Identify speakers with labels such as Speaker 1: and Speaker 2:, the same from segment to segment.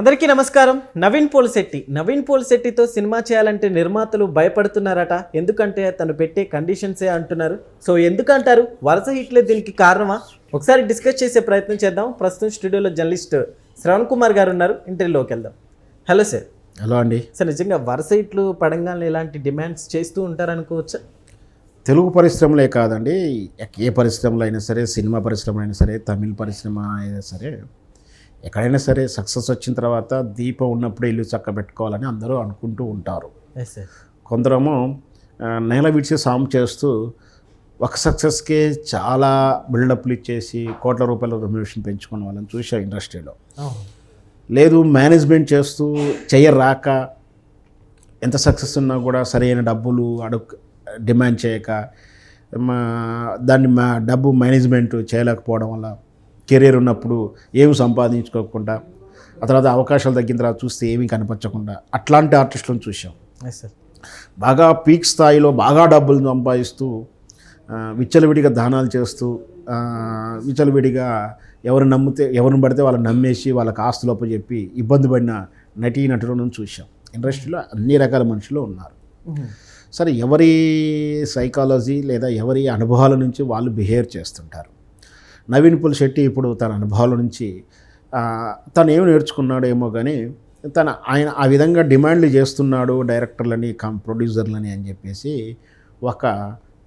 Speaker 1: అందరికీ నమస్కారం. నవీన్ పోలిశెట్టితో సినిమా చేయాలంటే నిర్మాతలు భయపడుతున్నారట. ఎందుకంటే తను పెట్టే కండిషన్సే అంటున్నారు. సో ఎందుకంటారు? వరుస హిట్లే దీనికి కారణమా? ఒకసారి డిస్కస్ చేసే ప్రయత్నం చేద్దాం. ప్రస్తుతం స్టూడియోలో జర్నలిస్ట్ శ్రవణ్ కుమార్ గారు ఉన్నారు. ఇంటర్వ్యూలోకి వెళ్దాం. Hello sir.
Speaker 2: హలో అండి.
Speaker 1: సార్, నిజంగా వరుస హిట్లు పడంగానే ఇలాంటి డిమాండ్స్ చేస్తూ ఉంటారనుకోవచ్చా?
Speaker 2: తెలుగు పరిశ్రమలే కాదండి, ఏ పరిశ్రమలో అయినా సరే, సినిమా పరిశ్రమ అయినా సరే, తమిళ పరిశ్రమ అయినా సరే, ఎక్కడైనా సరే సక్సెస్ వచ్చిన తర్వాత దీపం ఉన్నప్పుడే ఇల్లు చక్క పెట్టుకోవాలని అందరూ అనుకుంటూ ఉంటారు. కొందరేమో నేల విడిచి సాము చేస్తూ ఒక సక్సెస్కే చాలా బిల్డప్లు ఇచ్చేసి కోట్ల రూపాయల రెమ్యునరేషన్ పెంచుకున్న వాళ్ళని చూసా ఇండస్ట్రీలో. లేదు, మేనేజ్మెంట్ చేస్తూ రాక ఎంత సక్సెస్ ఉన్నా కూడా సరైన డబ్బులు డిమాండ్ చేయక దాన్ని డబ్బు మేనేజ్మెంట్ చేయలేకపోవడం వల్ల కెరీర్ ఉన్నప్పుడు ఏమి సంపాదించుకోకుండా ఆ తర్వాత అవకాశాలు తగ్గిన తర్వాత చూస్తే ఏమీ కనిపించకుండా అట్లాంటి ఆర్టిస్టులను చూసాం. బాగా పీక్ స్థాయిలో బాగా డబ్బులు సంపాదిస్తూ విచ్చలవిడిగా దానాలు చేస్తూ విచ్చలవిడిగా ఎవరిని పడితే వాళ్ళని నమ్మేసి వాళ్ళకి ఆస్తులప్ప చెప్పి ఇబ్బంది పడిన నటులను చూసాం. ఇండస్ట్రీలో అన్ని రకాల మనుషులు ఉన్నారు. సరే, ఎవరి సైకాలజీ లేదా ఎవరి అనుభవాల నుంచి వాళ్ళు బిహేవ్ చేస్తుంటారు. నవీన్ పోలిశెట్టి ఇప్పుడు తన అనుభవాల నుంచి తను ఏమి నేర్చుకున్నాడేమో కానీ ఆయన ఆ విధంగా డిమాండ్లు చేస్తున్నాడు డైరెక్టర్లని ప్రొడ్యూసర్లని అని చెప్పేసి ఒక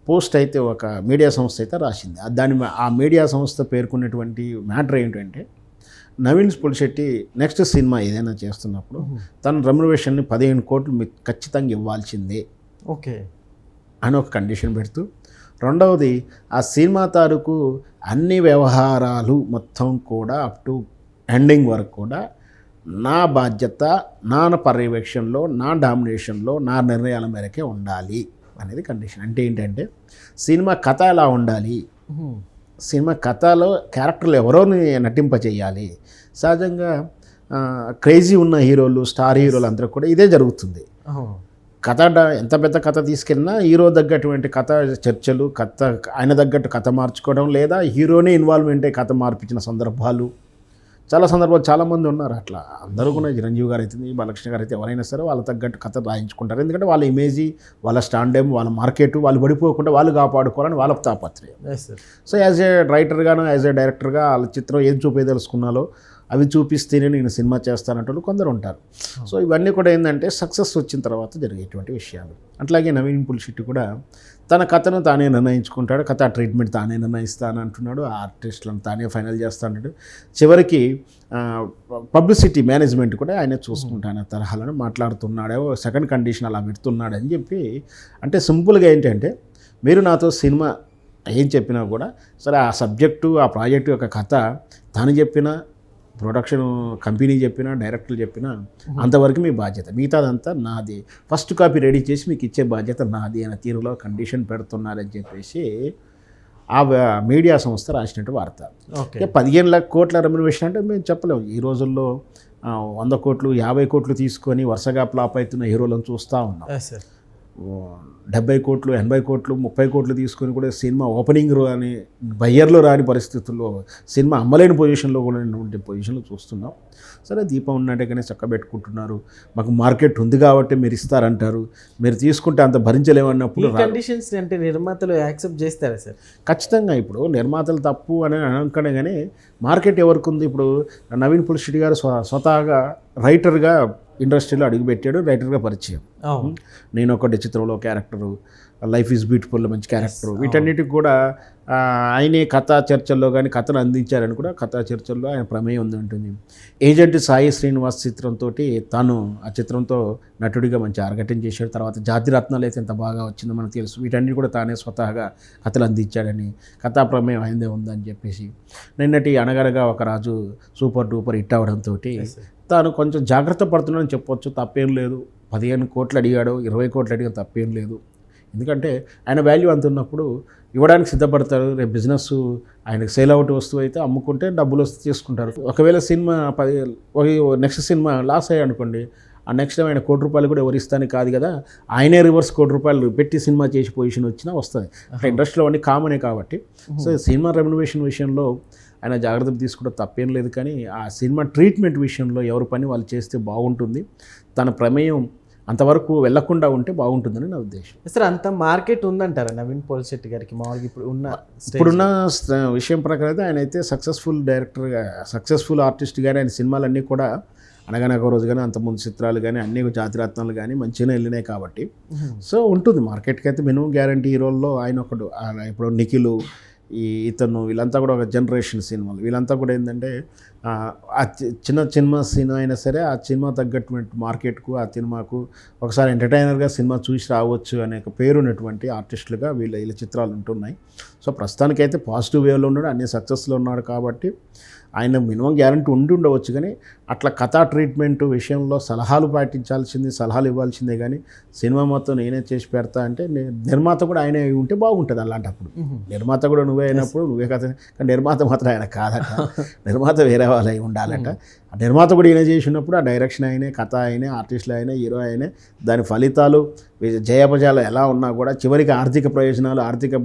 Speaker 2: పోస్ట్ అయితే ఒక మీడియా సంస్థ అయితే రాసింది. ఆ మీడియా సంస్థ పేర్కొన్నటువంటి మ్యాటర్ ఏంటంటే, నవీన్ పోలిశెట్టి నెక్స్ట్ సినిమా ఏదైనా చేస్తున్నప్పుడు తన రెమ్యునరేషన్ని 15 కోట్లు ఖచ్చితంగా ఇవ్వాల్సిందే అని ఒక కండిషన్ పెడుతూ, రెండవది ఆ సినిమా తాలూకు అన్ని వ్యవహారాలు మొత్తం కూడా అప్ టు ఎండింగ్ వరకు కూడా నా బాధ్యత, నా పర్యవేక్షణలో, నా డామినేషన్లో, నా నిర్ణయాల మేరకే ఉండాలి అనేది కండిషన్. అంటే ఏంటంటే, సినిమా కథ ఎలా ఉండాలి, సినిమా కథలో క్యారెక్టర్లు ఎవరోని నటింపచేయాలి. సహజంగా క్రేజీ ఉన్న హీరోలు, స్టార్ హీరోలు అందరూ కూడా ఇదే జరుగుతుంది. కథ ఎంత పెద్ద కథ తీసుకెళ్ళినా హీరో తగ్గటువంటి కథ చర్చలు, ఆయన తగ్గట్టు కథ మార్చుకోవడం, లేదా హీరోనే ఇన్వాల్వ్మెంట్ అయ్యి కథ మార్పించిన సందర్భాలు చాలామంది ఉన్నారు. అట్లా అందరూ కూడా చిరంజీవి గారు అయితే, బాలకృష్ణ గారు అయితే, ఎవరైనా సరే వాళ్ళ తగ్గట్టు కథ రాయించుకుంటారు. ఎందుకంటే వాళ్ళ ఇమేజీ, వాళ్ళ స్టాండేమ్, వాళ్ళ మార్కెట్ వాళ్ళు పడిపోకుండా వాళ్ళు కాపాడుకోవాలని వాళ్ళ తాపత్రయం. సో యాజ్ ఏ రైటర్గాను, యాజ్ ఏ డైరెక్టర్గా వాళ్ళ చిత్రం ఏం చూపేదలుచుకున్నాలో అవి చూపిస్తేనే నేను సినిమా చేస్తానంటూ కొందరు ఉంటారు. సో ఇవన్నీ కూడా ఏంటంటే సక్సెస్ వచ్చిన తర్వాత జరిగేటువంటి విషయాలు. అట్లాగే నవీన్ పోలిశెట్టి కూడా తన కథను తానే నిర్ణయించుకుంటాడు. కథ ట్రీట్మెంట్ తానే నిర్ణయిస్తాను అంటున్నాడు. ఆ ఆర్టిస్టులను తానే ఫైనల్ చేస్తాడు. చివరికి పబ్లిసిటీ మేనేజ్మెంట్ కూడా ఆయన చూసుకుంటాను తరహాలను మాట్లాడుతున్నాడే. సెకండ్ కండిషన్ అలా పెడుతున్నాడు అని చెప్పి, అంటే సింపుల్గా ఏంటంటే, మీరు నాతో సినిమా ఏం చెప్పినా కూడా సరే, ఆ సబ్జెక్టు, ఆ ప్రాజెక్టు యొక్క కథ తాను చెప్పినా, ప్రొడక్షన్ కంపెనీ చెప్పినా, డైరెక్టర్లు చెప్పినా అంతవరకు మీ బాధ్యత, మిగతాదంతా నాది. ఫస్ట్ కాపీ రెడీ చేసి మీకు ఇచ్చే బాధ్యత నాది అనే తీరులో కండిషన్ పెడుతున్నారని చెప్పేసి ఆ మీడియా సంస్థ రాసినట్టు వార్త. 15 కోట్ల రెమ్యునరేషన్ అంటే మేము చెప్పలేము. ఈ రోజుల్లో 100 కోట్లు, 50 కోట్లు తీసుకొని వరుసగా ఫ్లాప్ అవుతున్న హీరోలను చూస్తూ ఉన్నాం. 70 కోట్లు, 80 కోట్లు, 30 కోట్లు తీసుకొని కూడా సినిమా ఓపెనింగ్ అని బయ్యర్లో రాని పరిస్థితుల్లో, సినిమా అమ్మలేని పొజిషన్లో కూడా ఉన్నటువంటి పొజిషన్లో చూస్తున్నాం. సరే, దీపం ఉన్నట్టుగానే చక్కబెట్టుకుంటున్నారు. మాకు మార్కెట్ ఉంది కాబట్టి మీరు ఇస్తారంటారు, మీరు తీసుకుంటే అంత భరించలేమన్నప్పుడు
Speaker 1: కండిషన్స్ అంటే నిర్మాతలు యాక్సెప్ట్ చేస్తారా సార్?
Speaker 2: ఖచ్చితంగా. ఇప్పుడు నిర్మాతలు తప్పు అని అనుకునే కానీ మార్కెట్ ఎవరికి ఉంది? ఇప్పుడు నవీన్ పోలిశెట్టి గారు స్వతహాగా రైటర్గా ఇండస్ట్రీలో అడుగుపెట్టాడు, రైటర్గా పరిచయం. నేను ఒకటి చిత్రంలో క్యారెక్టరు, లైఫ్ ఈజ్ బ్యూటిఫుల్లో మంచి క్యారెక్టరు, వీటన్నిటికి కూడా ఆయనే కథా చర్చల్లో కానీ కథను అందించారని కూడా కథా చర్చల్లో ఆయన ప్రమేయం ఉంటుంది. ఏజెంట్ సాయి శ్రీనివాస్ చిత్రంతో తాను ఆ చిత్రంతో నటుడిగా మంచి ఆర్గటం చేశాడు. తర్వాత జాతిరత్నాలు అయితే ఎంత బాగా వచ్చిందో మనకు తెలుసు. వీటన్ని కూడా తానే స్వతహాగా కథలు అందించాడని, కథా ప్రమేయం ఆయనదే ఉందని చెప్పేసి, నిన్నటి అనగనగా ఒక రాజు సూపర్ డూపర్ హిట్ అవడంతో తాను కొంచెం జాగ్రత్త పడుతున్నాడని చెప్పొచ్చు. తప్పేం లేదు. 15 కోట్లు అడిగాడు, 20 కోట్లు అడిగాడు, తప్పేం లేదు. ఎందుకంటే ఆయన వాల్యూ అంత ఉన్నప్పుడు ఇవ్వడానికి సిద్ధపడతారు. రేపు బిజినెస్ ఆయనకు సేల్ అవుట్ వస్తువు అయితే అమ్ముకుంటే డబ్బులు వస్తే తీసుకుంటారు. ఒకవేళ సినిమా నెక్స్ట్ సినిమా లాస్ అయ్యాయి అనుకోండి, ఆ నెక్స్ట్ టైం ఆయన ₹1 కూడా ఎవరు ఇస్తానికి కాదు కదా, ఆయనే రివర్స్ ₹1 పెట్టి సినిమా చేసి పొజిషన్ వచ్చినా వస్తుంది. అట్లా ఇండస్ట్రీలో అన్నీ కామనే కాబట్టి. సో సినిమా రెమ్యునరేషన్ విషయంలో ఆయన జాగ్రత్తలు తీసుకోవడం తప్పేం లేదు, కానీ ఆ సినిమా ట్రీట్మెంట్ విషయంలో ఎవరి పని వాళ్ళు చేస్తే బాగుంటుంది, తన ప్రమేయం అంతవరకు వెళ్లకుండా ఉంటే బాగుంటుందని నా ఉద్దేశం.
Speaker 1: సార్ అంత మార్కెట్ ఉందంటారా నవీన్ పోలిశెట్టి గారికి మామూలుగా
Speaker 2: ఇప్పుడున్న విషయం ప్రకారం అయితే ఆయన అయితే సక్సెస్ఫుల్ డైరెక్టర్గా, సక్సెస్ఫుల్ ఆర్టిస్ట్ కానీ ఆయన సినిమాలన్నీ కూడా అనగనగ రోజు కానీ అంతకుముందు చిత్రాలు కానీ అన్నీ జాతిరత్నాలు కానీ మంచిగానే వెళ్ళినాయి కాబట్టి సో ఉంటుంది మార్కెట్కి అయితే మినిమం గ్యారంటీ. హీరోల్లో ఆయన ఒకడు, ఇప్పుడు నిఖిల్, ఇతను వీళ్ళంతా కూడా ఒక జనరేషన్ సినిమాలు, వీళ్ళంతా కూడా ఏంటంటే ఆ చిన్న సినిమా అయినా సరే ఆ సినిమా తగ్గటువంటి మార్కెట్కు, ఆ సినిమాకు ఒకసారి ఎంటర్టైనర్గా సినిమా చూసి రావచ్చు అనే ఒక పేరు ఉన్నటువంటి ఆర్టిస్టులుగా వీళ్ళ చిత్రాలు ఉంటున్నాయి. సో ప్రస్తుతానికైతే పాజిటివ్ వేలో ఉన్నాడు, అన్ని సక్సెస్లో ఉన్నాడు కాబట్టి ఆయన మినిమం గ్యారంటీ ఉండవచ్చు. కానీ అట్లా కథా ట్రీట్మెంట్ విషయంలో సలహాలు పాటించాల్సింది, సలహాలు ఇవ్వాల్సిందే, కానీ సినిమా మొత్తం నేనే చేసి పెడతా అంటే నిర్మాత కూడా ఆయనే ఉంటే బాగుంటుంది. అలాంటప్పుడు నిర్మాత కూడా నువ్వే అయినప్పుడు నువ్వే కథ, కానీ నిర్మాత మాత్రం ఆయన కాదట, నిర్మాత వేరే వాళ్ళు అయి ఉండాలట. ఆ నిర్మాత కూడా ఈయన చేసినప్పుడు ఆ డైరెక్షన్ అయినే, కథ అయినే, ఆర్టిస్టులు అయినా, హీరో అయినే, దాని ఫలితాలు జయాపజయాలు ఎలా ఉన్నా కూడా చివరికి ఆర్థిక ప్రయోజనాలు, ఆర్థిక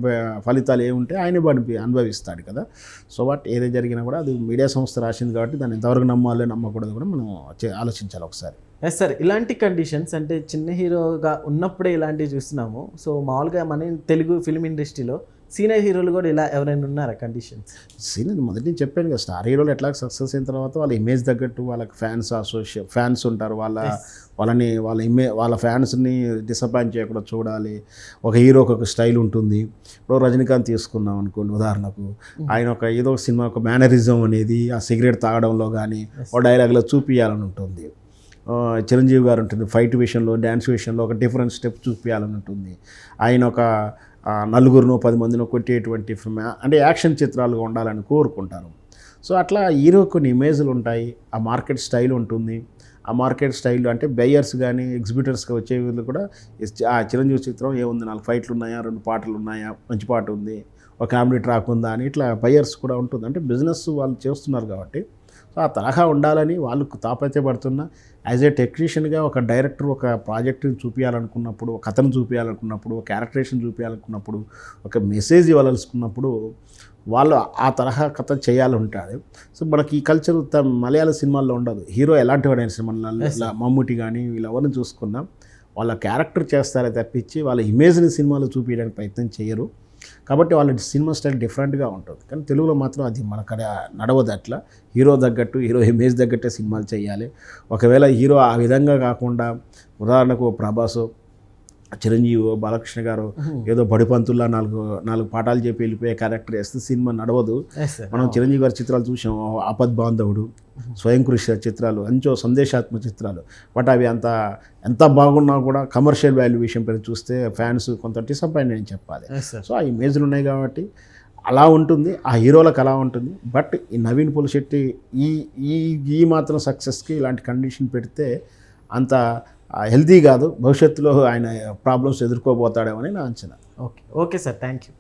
Speaker 2: ఫలితాలు ఏముంటే ఆయన అనుభవిస్తాడు కదా. సో బట్ ఏది జరిగినా కూడా అది మీడియా సంస్థ రాసింది కాబట్టి దాన్ని ఎంతవరకు నమ్మాలో నమ్మకూడదు కూడా మనం ఆలోచించాలి ఒకసారి.
Speaker 1: ఎస్ సార్, ఇలాంటి కండిషన్స్ అంటే చిన్న హీరోగా ఉన్నప్పుడే ఇలాంటివి చూస్తున్నాము. సో మామూలుగా మన తెలుగు ఫిల్మ్ ఇండస్ట్రీలో సీనియర్ హీరోలు కూడా ఇలా ఎవరైనా ఉన్నారా కండిషన్స్?
Speaker 2: సీనియర్ మొదటి నుంచి చెప్పాను కదా, స్టార్ హీరోలు ఎట్లా సక్సెస్ అయిన తర్వాత వాళ్ళ ఇమేజ్ తగ్గట్టు వాళ్ళకి ఫ్యాన్స్ ఉంటారు, వాళ్ళ ఫ్యాన్స్ని డిసప్పాయింట్ చేయకుండా చూడాలి. ఒక హీరోకి ఒక స్టైల్ ఉంటుంది. ఇప్పుడు రజనీకాంత్ తీసుకున్నాం అనుకోండి ఉదాహరణకు, ఆయన ఏదో ఒక సినిమా ఒక మేనరిజం అనేది ఆ సిగరెట్ తాగడంలో కానీ ఒక డైలాగ్లో చూపించాలని ఉంటుంది. చిరంజీవి గారు ఉంటుంది, ఫైట్ విషయంలో, డ్యాన్స్ విషయంలో ఒక డిఫరెంట్ స్టెప్ చూపించాలని ఉంటుంది. ఆయన ఒక నలుగురినో 10 మందినో కొట్టేటువంటి అంటే యాక్షన్ చిత్రాలుగా ఉండాలని కోరుకుంటారు. సో అట్లా హీరో కొన్ని ఇమేజ్లు ఉంటాయి, ఆ మార్కెట్ స్టైల్ ఉంటుంది. ఆ మార్కెట్ స్టైల్ అంటే బయ్యర్స్ కానీ ఎగ్జిబిటర్స్గా వచ్చే వీళ్ళు కూడా ఆ చిరంజీవి చిత్రం ఏముంది, 4 ఫైట్లు ఉన్నాయా, 2 పాటలు ఉన్నాయా, మంచి పాట ఉంది, ఒక కామెడీ ట్రాక్ ఉందా అని ఇట్లా బయ్యర్స్ కూడా ఉంటుంది. అంటే బిజినెస్ వాళ్ళు చేస్తున్నారు కాబట్టి సో ఆ తరహా ఉండాలని వాళ్ళకు తాపత్రయపడుతున్న యాజ్ ఏ టెక్నీషియన్గా ఒక డైరెక్టర్ ఒక ప్రాజెక్టుని చూపించాలనుకున్నప్పుడు, ఒక కథను చూపించాలనుకున్నప్పుడు, ఒక క్యారెక్టరేషన్ చూపించాలనుకున్నప్పుడు, ఒక మెసేజ్ ఇవ్వాలనుకున్నప్పుడు వాళ్ళు ఆ తరహా కథ చేయాలంటాడు. సో మనకి ఈ కల్చర్ మలయాళ సినిమాల్లో ఉండదు. హీరో ఎలాంటి వాడైన సినిమాల్లో మమ్ముటి కానీ వీళ్ళెవరిని చూసుకున్నాం వాళ్ళ క్యారెక్టర్ చేస్తారే తప్పించి వాళ్ళ ఇమేజ్ని సినిమాలో చూపించడానికి ప్రయత్నం చేయరు. కాబట్టి వాళ్ళ సినిమా స్టైల్ డిఫరెంట్గా ఉంటుంది. కానీ తెలుగులో మాత్రం అది మనకడ నడవదు. అట్లా హీరో తగ్గట్టు, హీరో ఇమేజ్ తగ్గట్టే సినిమాలు చేయాలి. ఒకవేళ హీరో ఆ విధంగా కాకుండా ఉదాహరణకు ప్రభాస్, చిరంజీవి, బాలకృష్ణ గారు ఏదో బడిపంతుల్లా నాలుగు పాఠాలు చెప్పి వెళ్ళిపోయే క్యారెక్టర్ వేస్తే సినిమా నడవదు. మనం చిరంజీవి గారి చిత్రాలు చూసాం, ఆపద్ బాంధవుడు, స్వయం కృషి చిత్రాలు, అంచో సందేశాత్మక చిత్రాలు. బట్ అవి ఎంత బాగున్నా కూడా కమర్షియల్ వాల్యూ విషయం పేరు చూస్తే ఫ్యాన్స్ కొంత డిసప్పాయింట్ అని చెప్పాలి. సో ఆ ఇమేజ్లు ఉన్నాయి కాబట్టి అలా ఉంటుంది, ఆ హీరోలకు అలా ఉంటుంది. బట్ ఈ నవీన్ పోలిశెట్టి ఈ మాత్రం సక్సెస్కి ఇలాంటి కండిషన్ పెడితే అంత హెల్తీ కాదు. భవిష్యత్తులో ఆయన ప్రాబ్లమ్స్ ఎదుర్కోబోతాడేమని నా అంచనా.
Speaker 1: Okay sir, thank you.